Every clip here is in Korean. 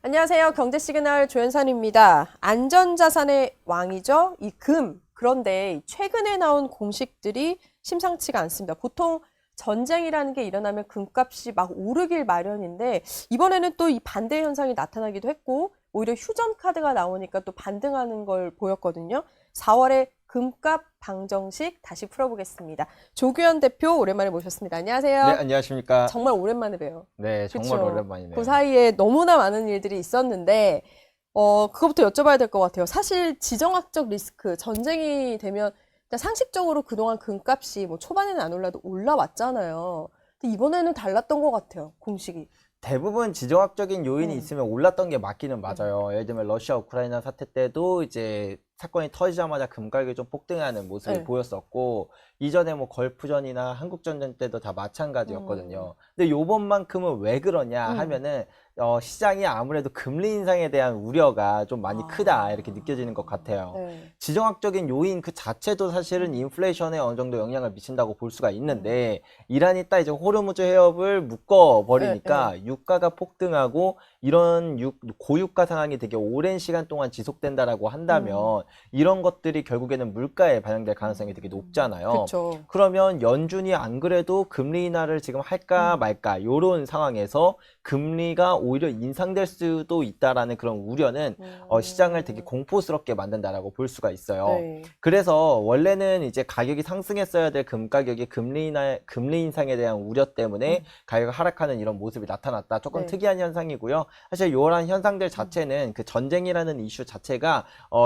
안녕하세요. 경제시그널 조연선입니다. 안전자산의 왕이죠. 이 금. 그런데 최근에 나온 공식들이 심상치가 않습니다. 보통 전쟁이라는 게 일어나면 금값이 막 오르길 마련인데 이번에는 또 이 반대 현상이 나타나기도 했고 오히려 휴전 카드가 나오니까 또 반등하는 걸 보였거든요. 4월에 금값 방정식 다시 풀어보겠습니다. 조규현 대표 오랜만에 모셨습니다. 안녕하세요. 네, 안녕하십니까. 정말 오랜만에 봬요. 네, 정말 그쵸? 오랜만이네요. 그 사이에 너무나 많은 일들이 있었는데 그것부터 여쭤봐야 될 것 같아요. 사실 지정학적 리스크, 전쟁이 되면 일단 상식적으로 그동안 금값이 뭐 초반에는 안 올라도 올라왔잖아요. 근데 이번에는 달랐던 것 같아요, 공식이. 대부분 지정학적인 요인이 있으면 올랐던 게 맞기는 맞아요. 예를 들면 러시아 우크라이나 사태 때도 이제 사건이 터지자마자 금 가격이 좀 폭등하는 모습이 네. 보였었고, 이전에 뭐 걸프전이나 한국전쟁 때도 다 마찬가지였거든요. 근데 요번만큼은 왜 그러냐 하면은 시장이 아무래도 금리 인상에 대한 우려가 좀 많이 크다 이렇게 느껴지는 것 같아요. 네. 지정학적인 요인 그 자체도 사실은 인플레이션에 어느 정도 영향을 미친다고 볼 수가 있는데, 이란이 딱 이제 호르무즈 해협을 묶어버리니까 유가가 폭등하고 이런 고유가 상황이 되게 오랜 시간 동안 지속된다라고 한다면 이런 것들이 결국에는 물가에 반영될 가능성이 되게 높잖아요. 그렇죠. 그러면 연준이 안 그래도 금리 인하를 지금 할까 말까 요런 상황에서 금리가 오히려 인상될 수도 있다라는 그런 우려는 시장을 되게 공포스럽게 만든다라고 볼 수가 있어요. 네. 그래서 원래는 이제 가격이 상승했어야 될 금 가격이 금리 인상에 대한 우려 때문에 가격이 하락하는 이런 모습이 나타났다. 조금 네. 특이한 현상이고요. 사실 이런 현상들 자체는 그 전쟁이라는 이슈 자체가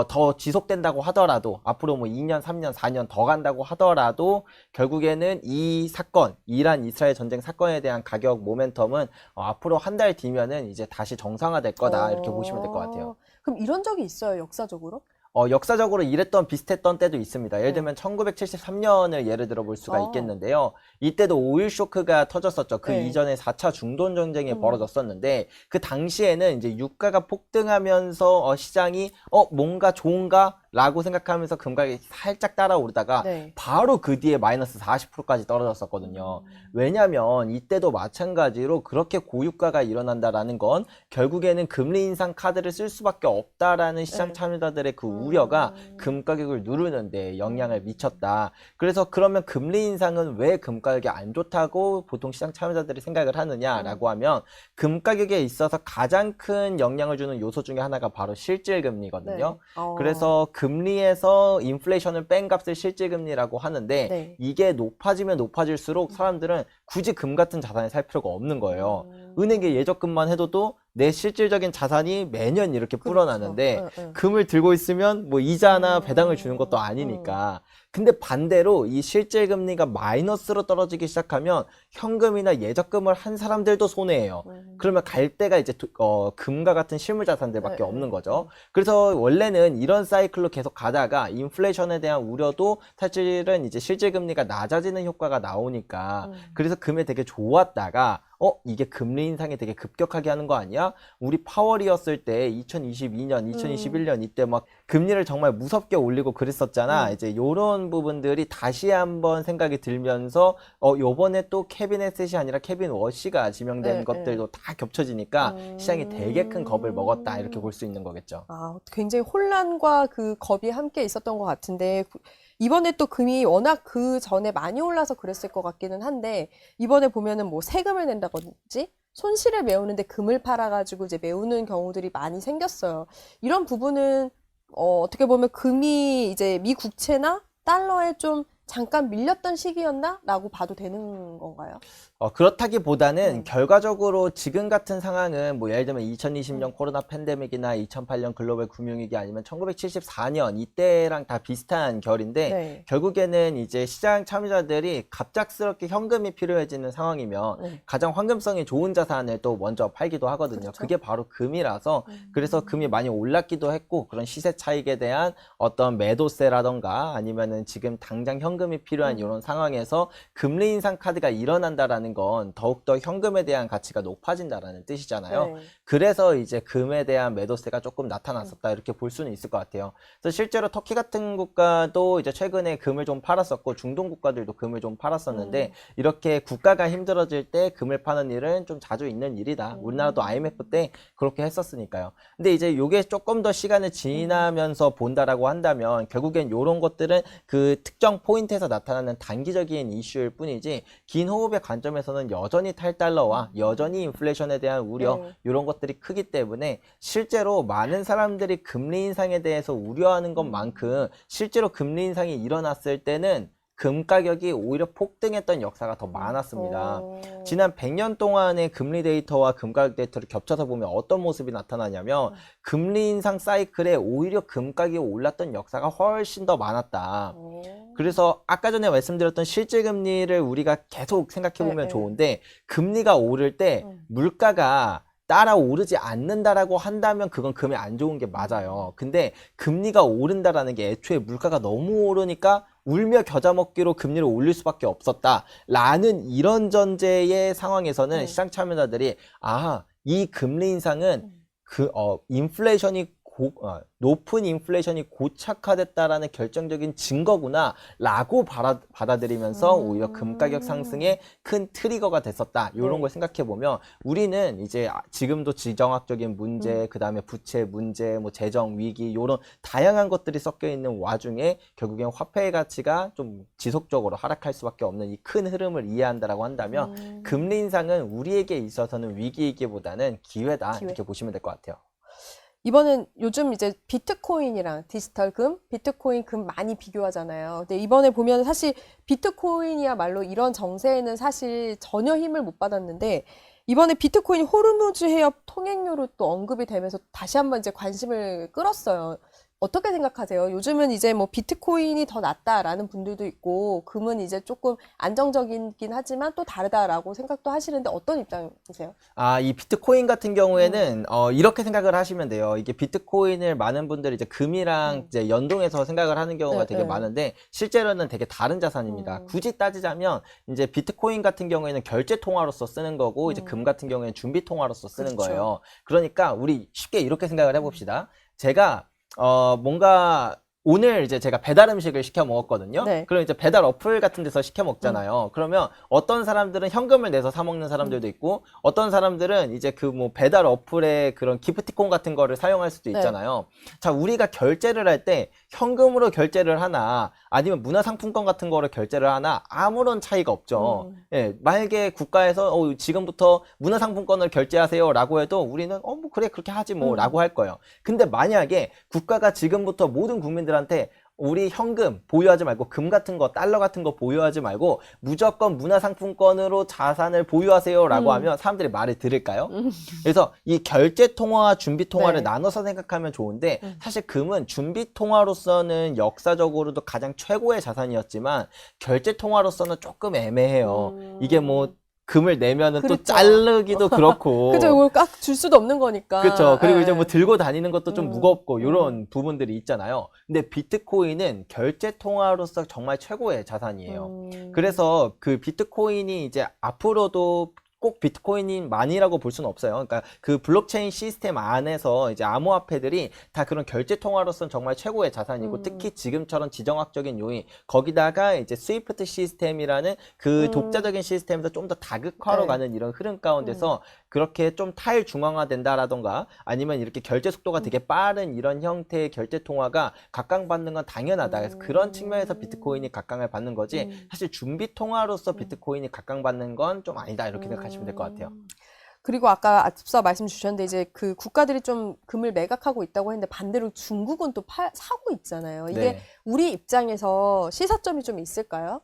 더 지속된다고 하더라도 앞으로 뭐 2년, 3년, 4년 더 간다고 하더라도 결국에는 이 사건, 이란 이스라엘 전쟁 사건에 대한 가격 모멘텀은 앞으로 한 달 뒤면은 이제 다시 정상화될 거다 이렇게 보시면 될 것 같아요. 그럼 이런 적이 있어요, 역사적으로? 역사적으로 이랬던 비슷했던 때도 있습니다. 예를 들면 1973년을 예를 들어 볼 수가 있겠는데요. 이때도 오일 쇼크가 터졌었죠. 그 네. 이전에 4차 중동 전쟁이 벌어졌었는데 그 당시에는 이제 유가가 폭등하면서 시장이 뭔가 좋은가? 라고 생각하면서 금가격이 살짝 따라오르다가 네. 바로 그 뒤에 마이너스 40%까지 떨어졌었거든요. 왜냐면 이때도 마찬가지로 그렇게 고유가가 일어난다라는 건 결국에는 금리 인상 카드를 쓸 수밖에 없다라는 시장 참여자들의 그 우려가 금 가격을 누르는데 영향을 미쳤다. 그래서 그러면 금리 인상은 왜 금 가격이 안 좋다고 보통 시장 참여자들이 생각을 하느냐라고 하면 금 가격에 있어서 가장 큰 영향을 주는 요소 중에 하나가 바로 실질 금리거든요. 네. 그래서 금리에서 인플레이션을 뺀 값을 실질금리라고 하는데 네. 이게 높아지면 높아질수록 사람들은 굳이 금 같은 자산을 살 필요가 없는 거예요. 은행에 예적금만 해둬도 내 실질적인 자산이 매년 이렇게 불어나는데 금을 들고 있으면 뭐 이자나 배당을 주는 것도 아니니까. 근데 반대로 이 실질 금리가 마이너스로 떨어지기 시작하면 현금이나 예적금을 한 사람들도 손해예요. 그러면 갈 데가 이제 금과 같은 실물 자산들밖에 없는 거죠. 그래서 원래는 이런 사이클로 계속 가다가 인플레이션에 대한 우려도 사실은 이제 실질 금리가 낮아지는 효과가 나오니까 그래서 금에 되게 좋았다가 이게 금리 인상이 되게 급격하게 하는 거 아니야? 우리 파월이었을 때 2022년, 2021년 이때 막 금리를 정말 무섭게 올리고 그랬었잖아. 이제 요런 부분들이 다시 한번 생각이 들면서 요번에 또 케빈 헤셋이 아니라 케빈 워시가 지명된 것들도 다 겹쳐지니까 시장이 되게 큰 겁을 먹었다 이렇게 볼 수 있는 거겠죠. 굉장히 혼란과 그 겁이 함께 있었던 것 같은데 이번에 또 금이 워낙 그 전에 많이 올라서 그랬을 것 같기는 한데 이번에 보면은 뭐 세금을 낸다든지 손실을 메우는데 금을 팔아가지고 이제 메우는 경우들이 많이 생겼어요. 이런 부분은 어떻게 보면 금이 이제 미 국채나 달러에 좀 잠깐 밀렸던 시기였나라고 봐도 되는 건가요? 그렇다기보다는 결과적으로 지금 같은 상황은 뭐 예를 들면 2020년 코로나 팬데믹이나 2008년 글로벌 금융위기 아니면 1974년 이때랑 다 비슷한 결인데 결국에는 이제 시장 참여자들이 갑작스럽게 현금이 필요해지는 상황이면 가장 환금성이 좋은 자산을 또 먼저 팔기도 하거든요. 그렇죠. 그게 바로 금이라서 그래서 금이 많이 올랐기도 했고 그런 시세 차익에 대한 어떤 매도세라던가 아니면은 지금 당장 현금 현금이 필요한 이런 상황에서 금리 인상 카드가 일어난다라는 건 더욱더 현금에 대한 가치가 높아진다라는 뜻이잖아요. 네. 그래서 이제 금에 대한 매도세가 조금 나타났었다 이렇게 볼 수는 있을 것 같아요. 그래서 실제로 터키 같은 국가도 이제 최근에 금을 좀 팔았었고 중동 국가들도 금을 좀 팔았었는데 이렇게 국가가 힘들어질 때 금을 파는 일은 좀 자주 있는 일이다. 우리나라도 IMF 때 그렇게 했었으니까요. 근데 이제 요게 조금 더 시간을 지나면서 본다라고 한다면 결국엔 요런 것들은 그 특정 포인트에서 나타나는 단기적인 이슈일 뿐이지 긴 호흡의 관점에서는 여전히 탈달러와 여전히 인플레이션에 대한 우려 네. 이런 것들이 크기 때문에 실제로 많은 사람들이 금리 인상에 대해서 우려하는 것만큼 실제로 금리 인상이 일어났을 때는 금 가격이 오히려 폭등했던 역사가 더 많았습니다. 지난 100년 동안의 금리 데이터와 금 가격 데이터를 겹쳐서 보면 어떤 모습이 나타나냐면 금리 인상 사이클에 오히려 금 가격이 올랐던 역사가 훨씬 더 많았다. 그래서 아까 전에 말씀드렸던 실질 금리를 우리가 계속 생각해 보면 좋은데 금리가 오를 때 물가가 따라 오르지 않는다라고 한다면 그건 금에 안 좋은 게 맞아요. 근데 금리가 오른다라는 게 애초에 물가가 너무 오르니까 울며 겨자 먹기로 금리를 올릴 수밖에 없었다라는 이런 전제의 상황에서는 시장 참여자들이 이 금리 인상은 인플레이션이 높은 인플레이션이 고착화됐다라는 결정적인 증거구나 라고 받아들이면서 오히려 금 가격 상승에 큰 트리거가 됐었다. 이런 걸 생각해 보면 우리는 이제 지금도 지정학적인 문제, 그 다음에 부채 문제, 뭐 재정 위기 이런 다양한 것들이 섞여 있는 와중에 결국엔 화폐의 가치가 좀 지속적으로 하락할 수밖에 없는 이 큰 흐름을 이해한다라고 한다면 금리 인상은 우리에게 있어서는 위기이기보다는 기회다. 이렇게 보시면 될 것 같아요. 이번엔 요즘 이제 비트코인이랑 디지털 금, 비트코인 금 많이 비교하잖아요. 근데 이번에 보면 사실 비트코인이야말로 이런 정세에는 사실 전혀 힘을 못 받았는데 이번에 비트코인 호르무즈 해협 통행료로 또 언급이 되면서 다시 한번 이제 관심을 끌었어요. 어떻게 생각하세요? 요즘은 이제 뭐 비트코인이 더 낫다라는 분들도 있고 금은 이제 조금 안정적이긴 하지만 또 다르다라고 생각도 하시는데 어떤 입장이세요? 이 비트코인 같은 경우에는 이렇게 생각을 하시면 돼요. 이게 비트코인을 많은 분들이 이제 금이랑 이제 연동해서 생각을 하는 경우가 되게 많은데 실제로는 되게 다른 자산입니다. 굳이 따지자면 이제 비트코인 같은 경우에는 결제 통화로서 쓰는 거고 이제 금 같은 경우에는 준비 통화로서 쓰는 거예요. 그러니까 우리 쉽게 이렇게 생각을 해봅시다. 제가 뭔가 오늘 이제 제가 배달 음식을 시켜 먹었거든요. 네. 그럼 이제 배달 어플 같은 데서 시켜 먹잖아요. 그러면 어떤 사람들은 현금을 내서 사 먹는 사람들도 있고 어떤 사람들은 이제 그 뭐 배달 어플의 그런 기프티콘 같은 거를 사용할 수도 있잖아요. 자, 우리가 결제를 할 때 현금으로 결제를 하나 아니면 문화상품권 같은 거를 결제를 하나 아무런 차이가 없죠. 예, 만약에 국가에서 지금부터 문화상품권을 결제하세요 라고 해도 우리는 뭐 그래 그렇게 하지 뭐 라고 할 거예요. 근데 만약에 국가가 지금부터 모든 국민들한테 우리 현금 보유하지 말고 금 같은 거, 달러 같은 거 보유하지 말고 무조건 문화상품권으로 자산을 보유하세요 라고 하면 사람들이 말을 들을까요? 그래서 이 결제통화와 준비통화를 나눠서 생각하면 좋은데 사실 금은 준비통화로서는 역사적으로도 가장 최고의 자산이었지만 결제통화로서는 조금 애매해요. 이게 뭐 금을 내면은 또 자르기도 그렇고. 그죠. 이걸 꽉 줄 수도 없는 거니까. 그렇죠. 그리고 이제 뭐 들고 다니는 것도 좀 무겁고 이런 부분들이 있잖아요. 근데 비트코인은 결제 통화로서 정말 최고의 자산이에요. 그래서 그 비트코인이 이제 앞으로도 꼭 비트코인만이라고 볼 수는 없어요. 그러니까 그 블록체인 시스템 안에서 이제 암호화폐들이 다 그런 결제 통화로서는 정말 최고의 자산이고 특히 지금처럼 지정학적인 요인 거기다가 이제 스위프트 시스템이라는 그 독자적인 시스템에서 좀 더 다극화로 가는 이런 흐름 가운데서 그렇게 좀 탈중앙화된다라던가 아니면 이렇게 결제 속도가 되게 빠른 이런 형태의 결제 통화가 각광받는 건 당연하다. 그래서 그런 측면에서 비트코인이 각광을 받는 거지 사실 준비 통화로서 비트코인이 각광받는 건 좀 아니다 이렇게 생각하시면 될 것 같아요. 그리고 아까 앞서 말씀 주셨는데 이제 그 국가들이 좀 금을 매각하고 있다고 했는데 반대로 중국은 또 사고 있잖아요. 이게 우리 입장에서 시사점이 좀 있을까요?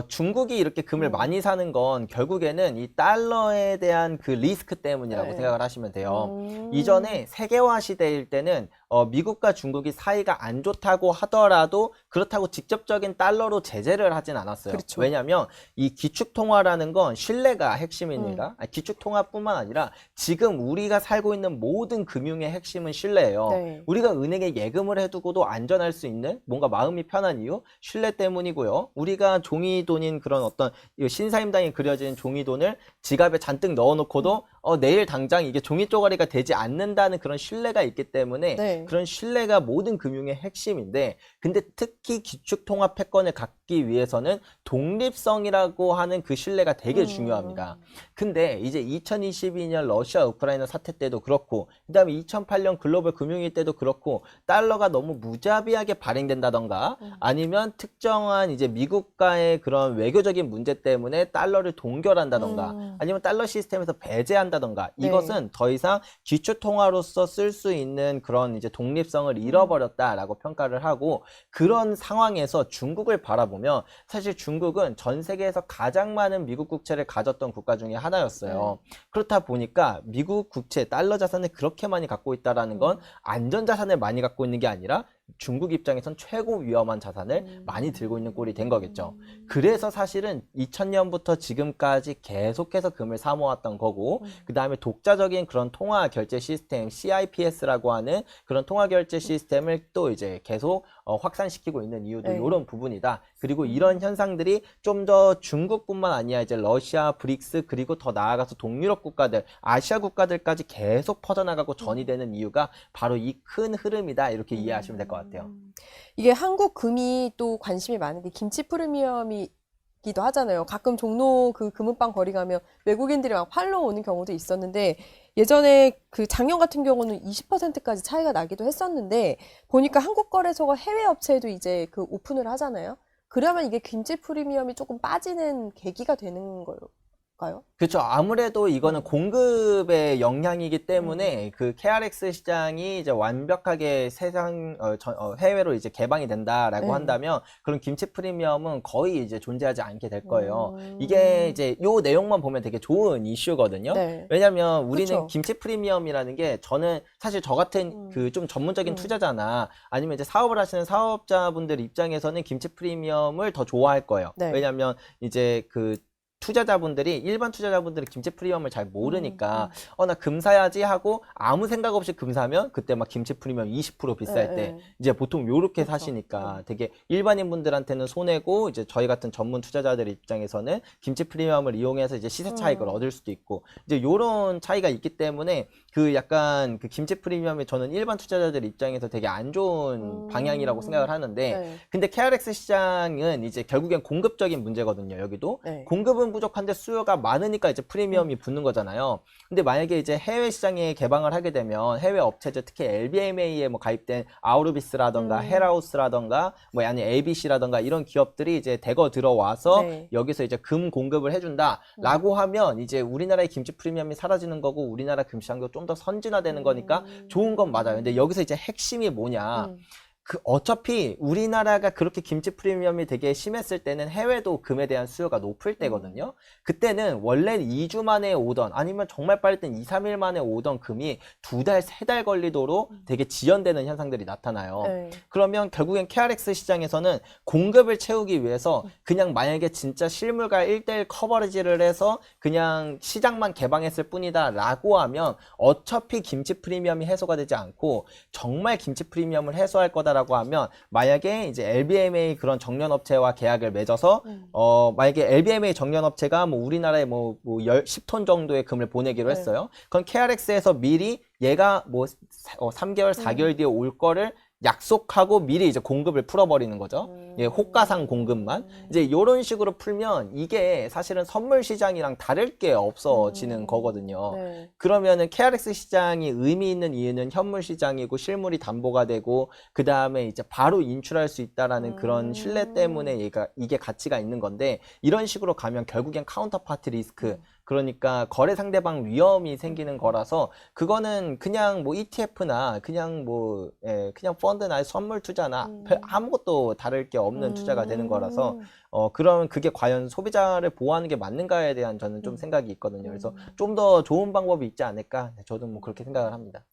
중국이 이렇게 금을 많이 사는 건 결국에는 이 달러에 대한 그 리스크 때문이라고 네. 생각을 하시면 돼요. 이전에 세계화 시대일 때는 미국과 중국이 사이가 안 좋다고 하더라도 그렇다고 직접적인 달러로 제재를 하진 않았어요. 그렇죠. 왜냐하면 이 기축통화라는 건 신뢰가 핵심입니다. 아니, 기축통화뿐만 아니라 지금 우리가 살고 있는 모든 금융의 핵심은 신뢰예요. 네. 우리가 은행에 예금을 해두고도 안전할 수 있는 뭔가 마음이 편한 이유? 신뢰 때문이고요. 우리가 종이돈인 그런 어떤 신사임당이 그려진 종이돈을 지갑에 잔뜩 넣어놓고도 내일 당장 이게 종이 쪼가리가 되지 않는다는 그런 신뢰가 있기 때문에 네. 그런 신뢰가 모든 금융의 핵심인데, 근데 특히 기축통화 패권을 갖기 위해서는 독립성이라고 하는 그 신뢰가 되게 중요합니다. 근데 이제 2022년 러시아 우크라이나 사태 때도 그렇고, 그 다음에 2008년 글로벌 금융위기 때도 그렇고, 달러가 너무 무자비하게 발행된다던가 아니면 특정한 이제 미국과의 그런 외교적인 문제 때문에 달러를 동결한다던가 아니면 달러 시스템에서 배제한다던가, 네. 이것은 더 이상 기축통화로서 쓸 수 있는 그런 이제 독립성을 잃어버렸다라고 평가를 하고, 그런 상황에서 중국을 바라보면 사실 중국은 전 세계에서 가장 많은 미국 국채를 가졌던 국가 중에 하나였어요. 그렇다 보니까 미국 국채, 달러 자산을 그렇게 많이 갖고 있다라는 건 안전 자산을 많이 갖고 있는 게 아니라 중국 입장에선 최고 위험한 자산을 많이 들고 있는 꼴이 된 거겠죠. 그래서 사실은 2000년부터 지금까지 계속해서 금을 사모았던 거고, 그 다음에 독자적인 그런 통화 결제 시스템 CIPS라고 하는 그런 통화 결제 시스템을 또 이제 계속 확산시키고 있는 이유도 네. 이런 부분이다. 그리고 이런 현상들이 좀 더 중국뿐만 아니라 이제 러시아, 브릭스, 그리고 더 나아가서 동유럽 국가들, 아시아 국가들까지 계속 퍼져나가고 전이되는 이유가 바로 이 큰 흐름이다. 이렇게 이해하시면 될 것 같아요. 이게 한국 금이 또 관심이 많은 게 김치 프리미엄이기도 하잖아요. 가끔 종로 그 금은방 거리 가면 외국인들이 막 팔러 오는 경우도 있었는데, 예전에 그 작년 같은 경우는 20%까지 차이가 나기도 했었는데, 보니까 한국 거래소가 해외 업체에도 이제 그 오픈을 하잖아요. 그러면 이게 김치 프리미엄이 조금 빠지는 계기가 되는 걸까요? 그렇죠. 아무래도 이거는 공급의 영향이기 때문에 그 KRX 시장이 이제 완벽하게 해외로 이제 개방이 된다라고 네. 한다면 그런 김치 프리미엄은 거의 이제 존재하지 않게 될 거예요. 이게 이제 요 내용만 보면 되게 좋은 이슈거든요. 네. 왜냐면 우리는 그쵸. 김치 프리미엄이라는 게, 저는 사실 저 같은 그 좀 전문적인 투자자나 아니면 이제 사업을 하시는 사업자분들 입장에서는 김치 프리미엄을 더 좋아할 거예요. 네. 왜냐면 이제 그 일반 투자자분들이 김치 프리미엄을 잘 모르니까 나 금 사야지 하고 아무 생각 없이 금 사면 그때 막 김치 프리미엄 20% 비쌀 네, 때 네. 이제 보통 요렇게 그렇죠. 사시니까 되게 일반인 분들한테는 손해고, 이제 저희 같은 전문 투자자들 입장에서는 김치 프리미엄을 이용해서 이제 시세 차익을 얻을 수도 있고, 이제 요런 차이가 있기 때문에 그 약간 그 김치 프리미엄이 저는 일반 투자자들 입장에서 되게 안 좋은 방향이라고 생각을 하는데, 네. 근데 KRX 시장은 이제 결국엔 공급적인 문제거든요. 여기도 네. 공급은 부족한데 수요가 많으니까 이제 프리미엄이 붙는 거잖아요. 근데 만약에 이제 해외 시장에 개방을 하게 되면 해외 업체들, 특히 LBMA에 뭐 가입된 아우르비스라던가 헬하우스라던가 뭐 아니 ABC라던가 이런 기업들이 이제 대거 들어와서 네. 여기서 이제 금 공급을 해준다라고 하면 이제 우리나라의 김치 프리미엄이 사라지는 거고 우리나라 금시장도 좀 더 선진화되는 거니까 좋은 건 맞아요. 근데 여기서 이제 핵심이 뭐냐? 그 어차피 우리나라가 그렇게 김치 프리미엄이 되게 심했을 때는 해외도 금에 대한 수요가 높을 때거든요. 그때는 원래 2주 만에 오던, 아니면 정말 빠를 땐 2, 3일 만에 오던 금이 2달, 3달 걸리도록 되게 지연되는 현상들이 나타나요. 네. 그러면 결국엔 KRX 시장에서는 공급을 채우기 위해서 그냥 만약에 진짜 실물과 1대1 커버리지를 해서 그냥 시장만 개방했을 뿐이다 라고 하면 어차피 김치 프리미엄이 해소가 되지 않고, 정말 김치 프리미엄을 해소할 거다라고 하면 만약에 이제 LBMA 그런 정년업체와 계약을 맺어서 만약에 LBMA 정년업체가 뭐 우리나라에 뭐 10톤 정도의 금을 보내기로 했어요. 그럼 KRX에서 미리 얘가 뭐 3개월, 4개월 뒤에 올 거를 약속하고 미리 이제 공급을 풀어버리는 거죠. 예, 호가상 공급만. 이제 이런 식으로 풀면 이게 사실은 선물 시장이랑 다를 게 없어지는 거거든요. 네. 그러면은 KRX 시장이 의미 있는 이유는 현물 시장이고 실물이 담보가 되고 그 다음에 이제 바로 인출할 수 있다라는 그런 신뢰 때문에 이게 가치가 있는 건데, 이런 식으로 가면 결국엔 카운터파트 리스크, 그러니까 거래 상대방 위험이 생기는 거라서 그거는 그냥 뭐 ETF나 그냥 뭐 그냥 펀드나 선물 투자나 아무것도 다를 게 없는 투자가 되는 거라서 그럼 그게 과연 소비자를 보호하는 게 맞는가에 대한 저는 좀 생각이 있거든요. 그래서 좀 더 좋은 방법이 있지 않을까? 저도 뭐 그렇게 생각을 합니다.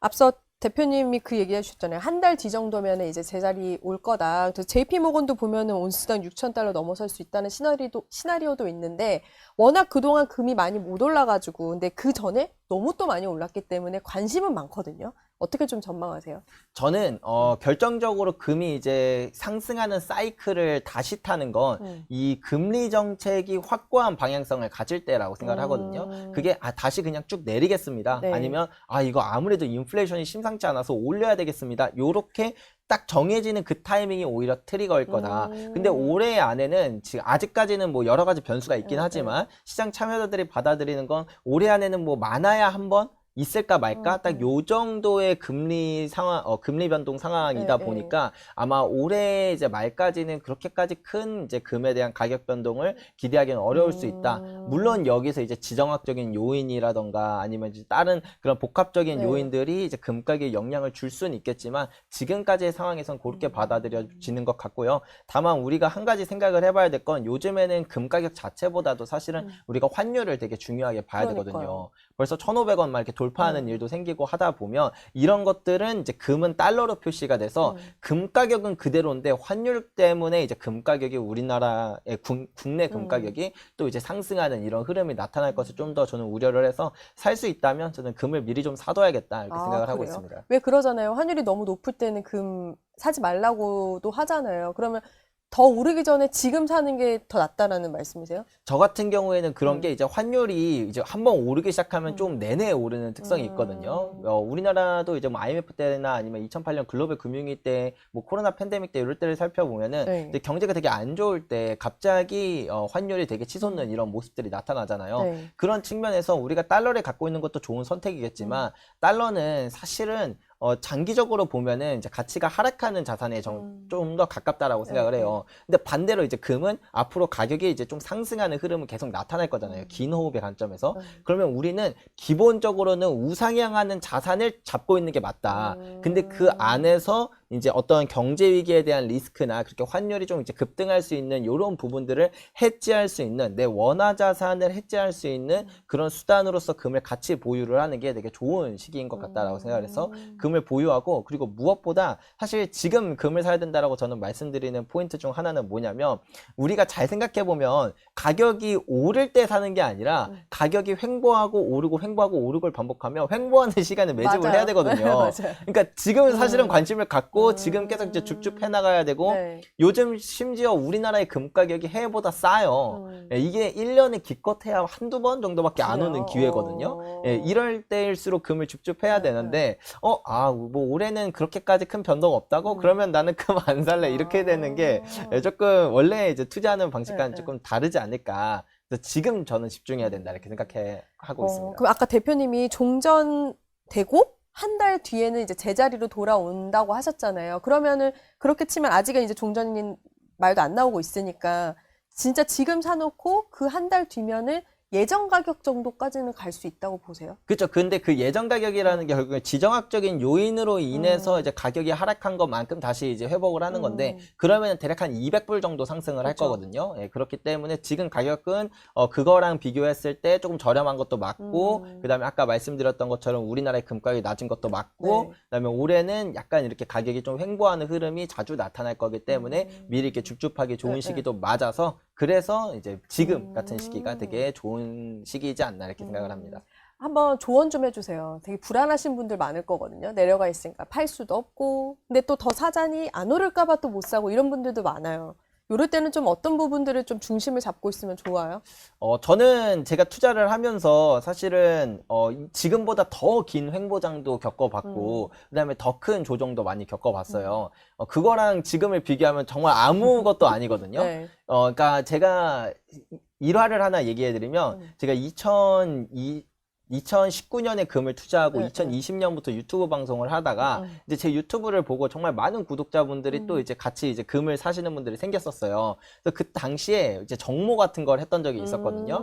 앞서 대표님이 그 얘기 해주셨잖아요. 한 달 뒤 정도면 이제 제자리 올 거다. 그래서 JP모건도 보면은 온스당 6,000달러 넘어설 수 있다는 시나리오도 있는데 워낙 그동안 금이 많이 못 올라가지고 근데 그 전에 너무 또 많이 올랐기 때문에 관심은 많거든요. 어떻게 좀 전망하세요? 저는 결정적으로 금이 이제 상승하는 사이클을 다시 타는 건 이 금리 정책이 확고한 방향성을 가질 때라고 생각을 하거든요. 그게 다시 그냥 쭉 내리겠습니다. 네. 아니면 이거 아무래도 인플레이션이 심상치 않아서 올려야 되겠습니다. 요렇게 딱 정해지는 그 타이밍이 오히려 트리거일 거다. 근데 올해 안에는 지금 아직까지는 뭐 여러 가지 변수가 있긴 하지만 시장 참여자들이 받아들이는 건 올해 안에는 뭐 많아야 한번 있을까 말까 딱 요 정도의 금리 상황 금리 변동 상황이다 보니까 아마 올해 이제 말까지는 그렇게까지 큰 이제 금에 대한 가격 변동을 기대하기는 어려울 수 있다. 물론 여기서 이제 지정학적인 요인이라던가 아니면 이제 다른 그런 복합적인 요인들이 이제 금 가격에 영향을 줄 수는 있겠지만 지금까지의 상황에선 그렇게 받아들여지는 것 같고요. 다만 우리가 한 가지 생각을 해봐야 될 건 요즘에는 금 가격 자체보다도 사실은 우리가 환율을 되게 중요하게 봐야 되거든요. 벌써 1,500원 막 이렇게 돌파하는 일도 생기고 하다 보면 이런 것들은 이제 금은 달러로 표시가 돼서 금 가격은 그대로인데 환율 때문에 이제 금 가격이 우리나라의 국내 금 가격이 또 이제 상승하는 이런 흐름이 나타날 것을 좀 더 저는 우려를 해서 살 수 있다면 저는 금을 미리 좀 사둬야겠다 이렇게 생각을 하고 있습니다. 왜 그러잖아요. 환율이 너무 높을 때는 금 사지 말라고도 하잖아요. 그러면 더 오르기 전에 지금 사는 게 더 낫다라는 말씀이세요? 저 같은 경우에는 그런 게 이제 환율이 이제 한번 오르기 시작하면 좀 내내 오르는 특성이 있거든요. 우리나라도 이제 뭐 IMF 때나 아니면 2008년 글로벌 금융위 때 뭐 코로나 팬데믹 때 이럴 때를 살펴보면은 이제 경제가 되게 안 좋을 때 갑자기 환율이 되게 치솟는 이런 모습들이 나타나잖아요. 그런 측면에서 우리가 달러를 갖고 있는 것도 좋은 선택이겠지만 달러는 사실은 장기적으로 보면은 이제 가치가 하락하는 자산에 좀 더 가깝다라고 생각을 해요. 근데 반대로 이제 금은 앞으로 가격이 이제 좀 상승하는 흐름은 계속 나타날 거잖아요. 긴 호흡의 관점에서. 그러면 우리는 기본적으로는 우상향하는 자산을 잡고 있는 게 맞다. 근데 그 안에서 이제 어떤 경제 위기에 대한 리스크나 그렇게 환율이 좀 이제 급등할 수 있는 이런 부분들을 해지할 수 있는 내 원화 자산을 해지할 수 있는 그런 수단으로서 금을 같이 보유를 하는 게 되게 좋은 시기인 것 같다라고 생각을 해서 금을 보유하고 그리고 무엇보다 사실 지금 금을 사야 된다라고 저는 말씀드리는 포인트 중 하나는 뭐냐면 우리가 잘 생각해 보면 가격이 오를 때 사는 게 아니라 가격이 횡보하고 오르고 횡보하고 오르고를 반복하며 횡보하는 시간을 매집을 해야 되거든요. 그러니까 지금은 사실은 관심을 갖고 지금 계속 이제 줍줍해 나가야 되고 요즘 심지어 우리나라의 금 가격이 해외보다 싸요. 이게 1년에 기껏해야 한두 번 정도밖에 안 오는 기회거든요. 이럴 때일수록 금을 줍줍해야 되는데 뭐 올해는 그렇게까지 큰 변동 없다고? 그러면 나는 금 안 살래. 이렇게 되는 게 조금 원래 이제 투자하는 방식과는 조금 다르지 않을까. 그래서 지금 저는 집중해야 된다 이렇게 하고 있습니다. 그럼 아까 대표님이 종전되고 한 달 뒤에는 이제 제자리로 돌아온다고 하셨잖아요. 그러면은 그렇게 치면 아직은 이제 종전인 말도 안 나오고 있으니까 진짜 지금 사놓고 그 한 달 뒤면은 예전 가격 정도까지는 갈 수 있다고 보세요? 그렇죠. 근데 그 예전 가격이라는 게 결국에 지정학적인 요인으로 인해서 이제 가격이 하락한 것만큼 다시 이제 회복을 하는 건데 그러면 대략 한 200불 정도 상승을 할 거거든요. 그렇기 때문에 지금 가격은 그거랑 비교했을 때 조금 저렴한 것도 맞고 그다음에 아까 말씀드렸던 것처럼 우리나라의 금가격이 낮은 것도 맞고 그다음에 올해는 약간 이렇게 가격이 좀 횡보하는 흐름이 자주 나타날 거기 때문에 미리 이렇게 줍줍하기 좋은 시기도 맞아서 그래서 이제 지금 같은 시기가 되게 좋은 시기이지 않나 이렇게 생각을 합니다. 한번 조언 좀 해주세요. 되게 불안하신 분들 많을 거거든요. 내려가 있으니까 팔 수도 없고 근데 또 더 사자니 안 오를까 봐 또 못 사고 이런 분들도 많아요. 이럴 때는 좀 어떤 부분들을 좀 중심을 잡고 있으면 좋아요? 저는 제가 투자를 하면서 사실은 지금보다 더 긴 횡보장도 겪어봤고 그다음에 더 큰 조정도 많이 겪어봤어요. 그거랑 지금을 비교하면 정말 아무것도 아니거든요. 그러니까 제가 일화를 하나 얘기해드리면 제가 2019년에 금을 투자하고 네, 2020년부터 유튜브 방송을 하다가 이제 제 유튜브를 보고 정말 많은 구독자분들이 또 이제 같이 이제 금을 사시는 분들이 생겼었어요. 그래서 그 당시에 이제 정모 같은 걸 했던 적이 있었거든요.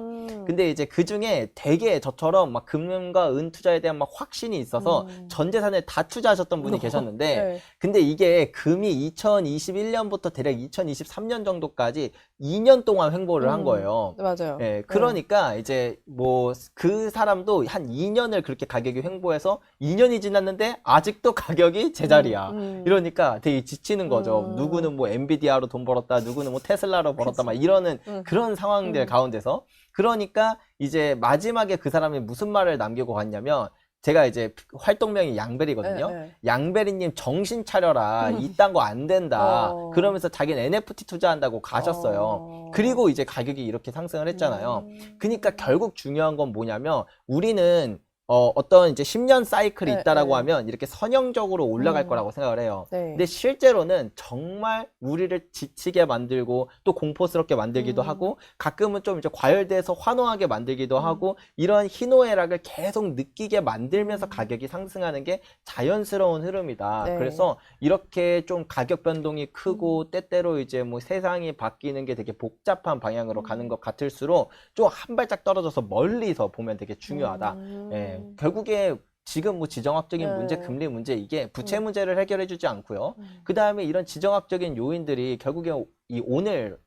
근데 이제 그 중에 되게 저처럼 막 금과 은 투자에 대한 막 확신이 있어서 전 재산을 다 투자하셨던 분이 계셨는데 네. 근데 이게 금이 2021년부터 대략 2023년 정도까지 2년 동안 횡보를 한 거예요. 맞아요. 예, 그러니까 이제 뭐 그 사람도 한 2년을 그렇게 가격이 횡보해서 2년이 지났는데 아직도 가격이 제자리야. 이러니까 되게 지치는 거죠. 누구는 뭐 엔비디아로 돈 벌었다, 누구는 뭐 테슬라로 벌었다, 막 이러는 그런 상황들 가운데서 그러니까 이제 마지막에 그 사람이 무슨 말을 남기고 갔냐면 제가 이제 활동명이 양베리거든요. 양베리님 정신 차려라. 이딴 거 안 된다. 그러면서 자기는 NFT 투자한다고 가셨어요. 그리고 이제 가격이 이렇게 상승을 했잖아요. 그러니까 결국 중요한 건 뭐냐면 우리는 어떤 이제 10년 사이클이 있다라고 하면 이렇게 선형적으로 올라갈 거라고 생각을 해요. 근데 실제로는 정말 우리를 지치게 만들고 또 공포스럽게 만들기도 하고 가끔은 좀 이제 과열돼서 환호하게 만들기도 하고 이런 희노애락을 계속 느끼게 만들면서 가격이 상승하는 게 자연스러운 흐름이다. 그래서 이렇게 좀 가격 변동이 크고 때때로 이제 뭐 세상이 바뀌는 게 되게 복잡한 방향으로 가는 것 같을수록 좀 한 발짝 떨어져서 멀리서 보면 되게 중요하다. 예. 결국에 지금 뭐 지정학적인 문제, 금리 문제 이게 부채 문제를 해결해 주지 않고요. 그 다음에 이런 지정학적인 요인들이 결국에 이 오늘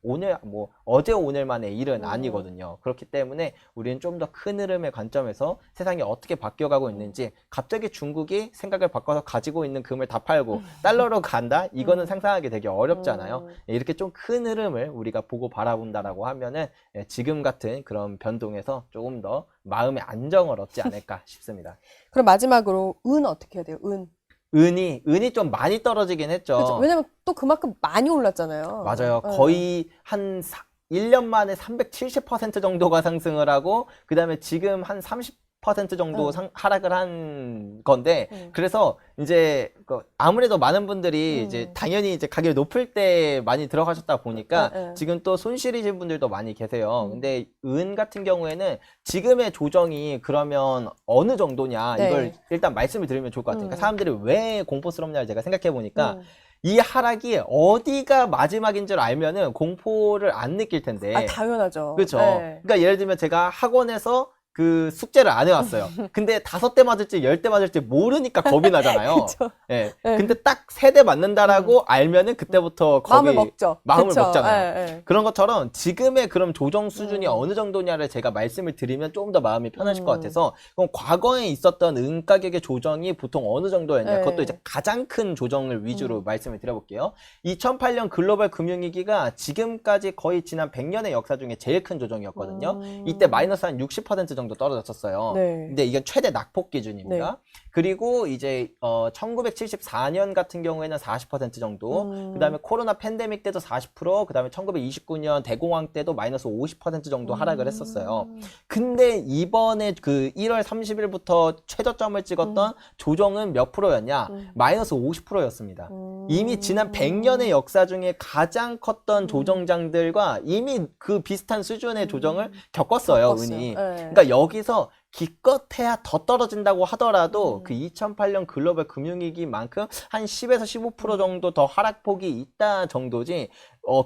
뭐 어제 오늘만의 일은 아니거든요. 그렇기 때문에 우리는 좀 더 큰 흐름의 관점에서 세상이 어떻게 바뀌어가고 있는지 갑자기 중국이 생각을 바꿔서 가지고 있는 금을 다 팔고 달러로 간다? 이거는 상상하기 되게 어렵잖아요. 이렇게 좀 큰 흐름을 우리가 보고 바라본다라고 하면은 지금 같은 그런 변동에서 조금 더 마음의 안정을 얻지 않을까 싶습니다. 그럼 마지막으로 은 어떻게 해야 돼요? 은. 은이 좀 많이 떨어지긴 했죠. 그렇죠. 왜냐면 또 그만큼 많이 올랐잖아요. 맞아요. 거의 한 1년 만에 370% 정도가 상승을 하고 그다음에 지금 한 30% 정도 하락을 한 건데 그래서 이제 아무래도 많은 분들이 이제 당연히 이제 가격이 높을 때 많이 들어가셨다 보니까 지금 또 손실이신 분들도 많이 계세요. 근데 은 같은 경우에는 지금의 조정이 그러면 어느 정도냐 이걸 일단 말씀을 드리면 좋을 것 같아요. 그러니까 사람들이 왜 공포스럽냐 제가 생각해 보니까 이 하락이 어디가 마지막인 줄 알면은 공포를 안 느낄 텐데. 아, 당연하죠. 그렇죠. 그러니까 예를 들면 제가 학원에서 그 숙제를 안 해왔어요. 근데 5대 맞을지 10대 맞을지 모르니까 겁이 나잖아요. 예. 근데 딱 3대 맞는다라고 알면은 그때부터 겁이 마음을 먹죠. 마음을 먹잖아요. 그런 것처럼 지금의 그런 조정 수준이 어느 정도냐를 제가 말씀을 드리면 조금 더 마음이 편하실 것 같아서 그럼 과거에 있었던 은 가격의 조정이 보통 어느 정도였냐 그것도 이제 가장 큰 조정을 위주로 말씀을 드려볼게요. 2008년 글로벌 금융위기가 지금까지 거의 지난 100년의 역사 중에 제일 큰 조정이었거든요. 이때 마이너스 한 60% 정도 떨어졌었어요. 근데 이게 최대 낙폭 기준입니다. 그리고 이제 1974년 같은 경우에는 40% 정도, 그 다음에 코로나 팬데믹 때도 40%, 그 다음에 1929년 대공황 때도 마이너스 50% 정도 하락을 했었어요. 근데 이번에 그 1월 30일부터 최저점을 찍었던 조정은 몇 프로였냐? 마이너스 50%였습니다. 이미 지난 100년의 역사 중에 가장 컸던 조정장들과 이미 그 비슷한 수준의 조정을 겪었어요, 은이. 그러니까 여기서 기껏해야 더 떨어진다고 하더라도 그 2008년 글로벌 금융위기만큼 한 10에서 15% 정도 더 하락폭이 있다 정도지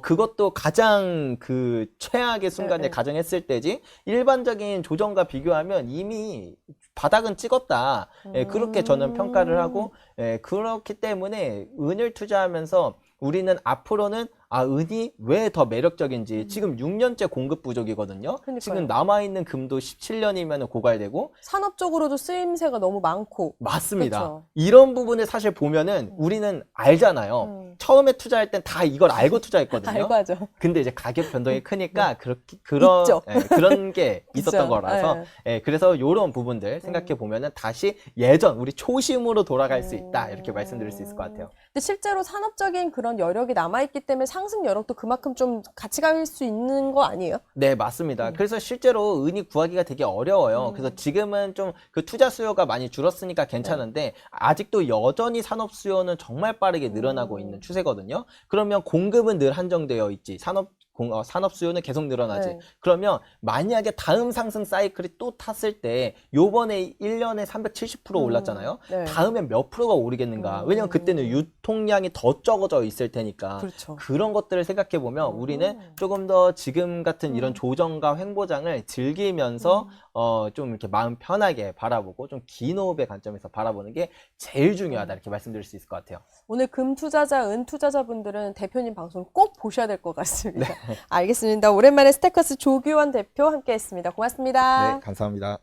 그것도 가장 그 최악의 순간에 가정했을 때지 일반적인 조정과 비교하면 이미 바닥은 찍었다. 그렇게 저는 평가를 하고 그렇기 때문에 은을 투자하면서 우리는 앞으로는 은이 왜 더 매력적인지 지금 6년째 공급 부족이거든요. 그러니까요. 지금 남아있는 금도 17년이면 고갈되고 산업적으로도 쓰임새가 너무 많고. 맞습니다. 그쵸? 이런 부분을 사실 보면은 우리는 알잖아요. 처음에 투자할 땐 다 이걸 알고 투자했거든요. 알고 하죠. 근데 이제 가격 변동이 크니까 그런 게 있었던 거라서 그래서 이런 부분들 생각해 보면은 다시 예전 우리 초심으로 돌아갈 수 있다 이렇게 말씀드릴 수 있을 것 같아요. 근데 실제로 산업적인 그런 여력이 남아있기 때문에 상승 여력도 그만큼 좀 같이 갈 수 있는 거 아니에요? 네, 맞습니다. 그래서 실제로 은이 구하기가 되게 어려워요. 그래서 지금은 좀 그 투자 수요가 많이 줄었으니까 괜찮은데 아직도 여전히 산업 수요는 정말 빠르게 늘어나고 있는 추세거든요. 그러면 공급은 늘 한정되어 있지. 산업 산업 수요는 계속 늘어나지. 네. 그러면 만약에 다음 상승 사이클이 또 탔을 때 요번에 1년에 370% 올랐잖아요. 네. 다음엔 몇 프로가 오르겠는가. 왜냐면 그때는 유통량이 더 적어져 있을 테니까. 그렇죠. 그런 것들을 생각해 보면 우리는 조금 더 지금 같은 이런 조정과 횡보장을 즐기면서 좀 이렇게 마음 편하게 바라보고 좀 긴 호흡의 관점에서 바라보는 게 제일 중요하다 이렇게 말씀드릴 수 있을 것 같아요. 오늘 금 투자자, 은 투자자분들은 대표님 방송 꼭 보셔야 될 것 같습니다. 알겠습니다. 오랜만에 스테커스 조규원 대표 함께했습니다. 고맙습니다. 네, 감사합니다.